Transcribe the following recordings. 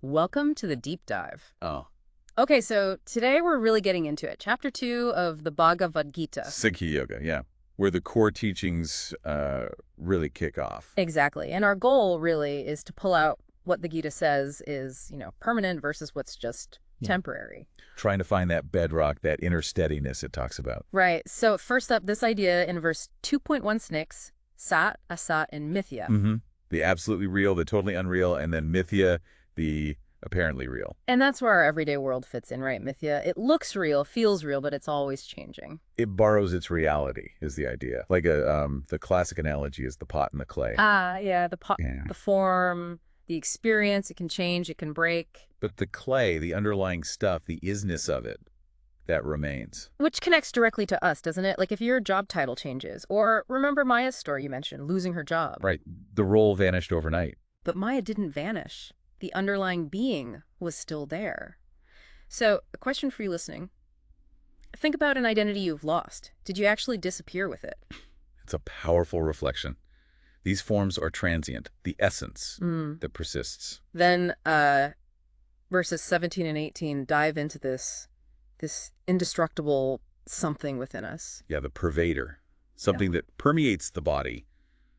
Welcome to the deep dive. Oh, Okay, so today we're really getting into it. Chapter 2 of the Bhagavad Gita. Sankhya Yoga, yeah. Where the core teachings really kick off. Exactly. And our goal really is to pull out what the Gita says is, permanent versus what's just Yeah. temporary. Trying to find that bedrock, that inner steadiness it talks about. Right. So first up, this idea in verse 2.16, Sat, Asat, and Mithya. Mm-hmm. The absolutely real, the totally unreal, and then Mithya, the apparently real. And that's where our everyday world fits in, right, Mithya? It looks real, feels real, but it's always changing. It borrows its reality, is the idea. Like the classic analogy is the pot and the clay. Yeah, Yeah. the form, the experience, it can change, it can break. But the clay, the underlying stuff, the isness of it, that remains. Which connects directly to us, doesn't it? Like if your job title changes, or remember Maya's story you mentioned, losing her job. Right. The role vanished overnight. But Maya didn't vanish. The underlying being was still there. So, a question for you listening. Think about an identity you've lost. Did you actually disappear with it? It's a powerful reflection. These forms are transient, the essence that persists. Then, verses 17 and 18 dive into this indestructible something within us. Yeah, the pervader, something that permeates the body,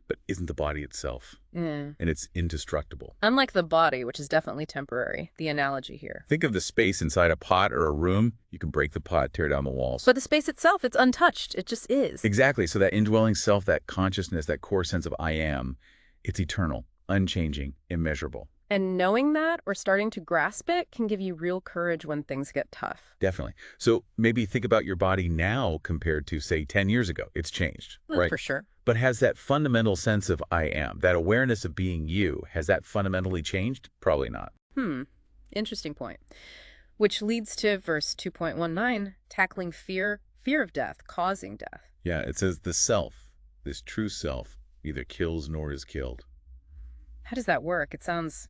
but isn't the body itself. Yeah. And it's indestructible. Unlike the body, which is definitely temporary, the analogy here. Think of the space inside a pot or a room. You can break the pot, tear down the walls. But the space itself, it's untouched. It just is. Exactly. So that indwelling self, that consciousness, that core sense of I am, it's eternal, unchanging, immeasurable. And knowing that or starting to grasp it can give you real courage when things get tough. Definitely. So maybe think about your body now compared to, say, 10 years ago. It's changed, right? For sure. But has that fundamental sense of I am, that awareness of being you, has that fundamentally changed? Probably not. Interesting point. Which leads to verse 2.19, tackling fear of death, causing death. Yeah, it says the self, this true self, neither kills nor is killed. How does that work? It sounds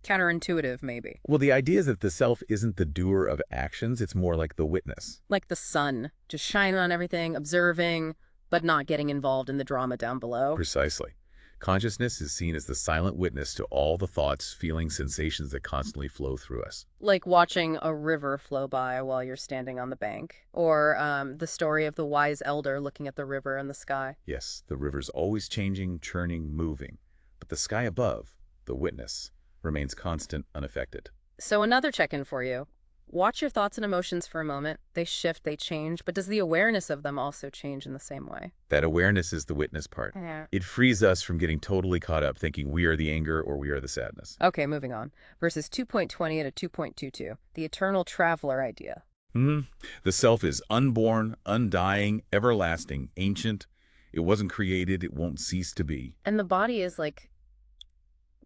counterintuitive, maybe. Well, the idea is that the self isn't the doer of actions. It's more like the witness. Like the sun, just shining on everything, observing, but not getting involved in the drama down below. Precisely. Consciousness is seen as the silent witness to all the thoughts, feelings, sensations that constantly flow through us. Like watching a river flow by while you're standing on the bank. Or the story of the wise elder looking at the river and the sky. Yes, the river's always changing, churning, moving. But the sky above, the witness, remains constant, unaffected. So another check-in for you. Watch your thoughts and emotions for a moment. They shift, they change, but does the awareness of them also change in the same way? That awareness is the witness part. Yeah. It frees us from getting totally caught up thinking we are the anger or we are the sadness. Okay, moving on. Verses 2.20 to 2.22, the eternal traveler idea. The self is unborn, undying, everlasting, ancient. It wasn't created. It won't cease to be. And the body is like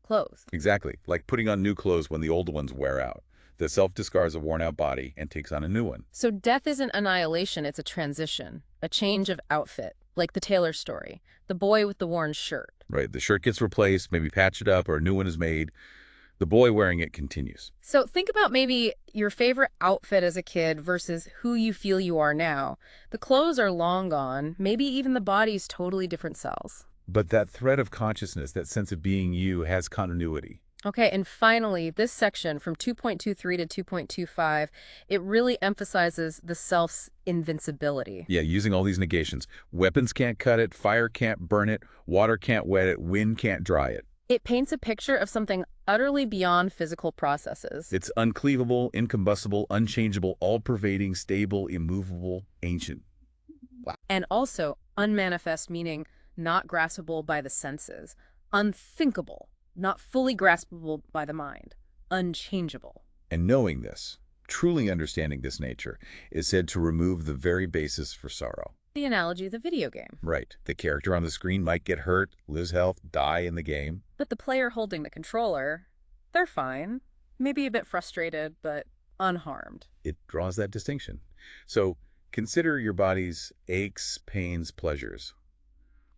clothes. Exactly. Like putting on new clothes when the old ones wear out. The self discards a worn-out body and takes on a new one. So death isn't annihilation, it's a transition, a change of outfit, like the Taylor story, the boy with the worn shirt. Right. The shirt gets replaced, maybe patched up, or a new one is made. The boy wearing it continues. So think about maybe your favorite outfit as a kid versus who you feel you are now. The clothes are long gone, maybe even the body's totally different cells. But that thread of consciousness, that sense of being you, has continuity. Okay, and finally, this section from 2.23 to 2.25, it really emphasizes the self's invincibility. Yeah, using all these negations. Weapons can't cut it, fire can't burn it, water can't wet it, wind can't dry it. It paints a picture of something utterly beyond physical processes. It's uncleavable, incombustible, unchangeable, all-pervading, stable, immovable, ancient. And also unmanifest, meaning not graspable by the senses, unthinkable, not fully graspable by the mind, unchangeable. And knowing this, truly understanding this nature, is said to remove the very basis for sorrow. The analogy of the video game. Right. The character on the screen might get hurt, lose health, die in the game. But the player holding the controller, they're fine. Maybe a bit frustrated, but unharmed. It draws that distinction. So consider your body's aches, pains, pleasures.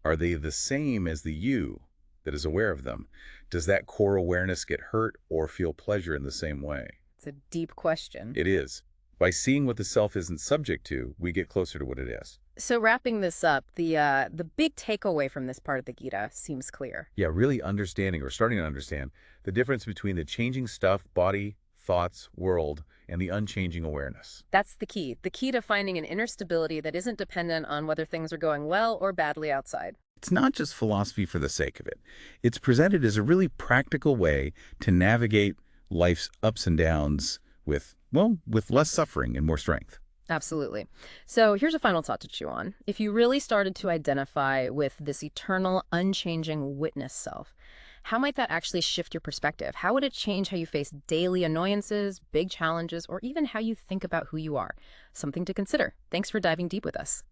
Are they the same as the you that is aware of them? Does that core awareness get hurt or feel pleasure in the same way? It's a deep question. It is. By seeing what the self isn't subject to, we get closer to what it is. So wrapping this up, the big takeaway from this part of the Gita seems clear. Yeah, really understanding or starting to understand the difference between the changing stuff, body, thoughts, world, and the unchanging awareness. That's the key to finding an inner stability that isn't dependent on whether things are going well or badly outside. It's not just philosophy for the sake of it. It's presented as a really practical way to navigate life's ups and downs with, well, with less suffering and more strength. Absolutely. So here's a final thought to chew on. If you really started to identify with this eternal, unchanging witness self, how might that actually shift your perspective? How would it change how you face daily annoyances, big challenges, or even how you think about who you are? Something to consider. Thanks for diving deep with us.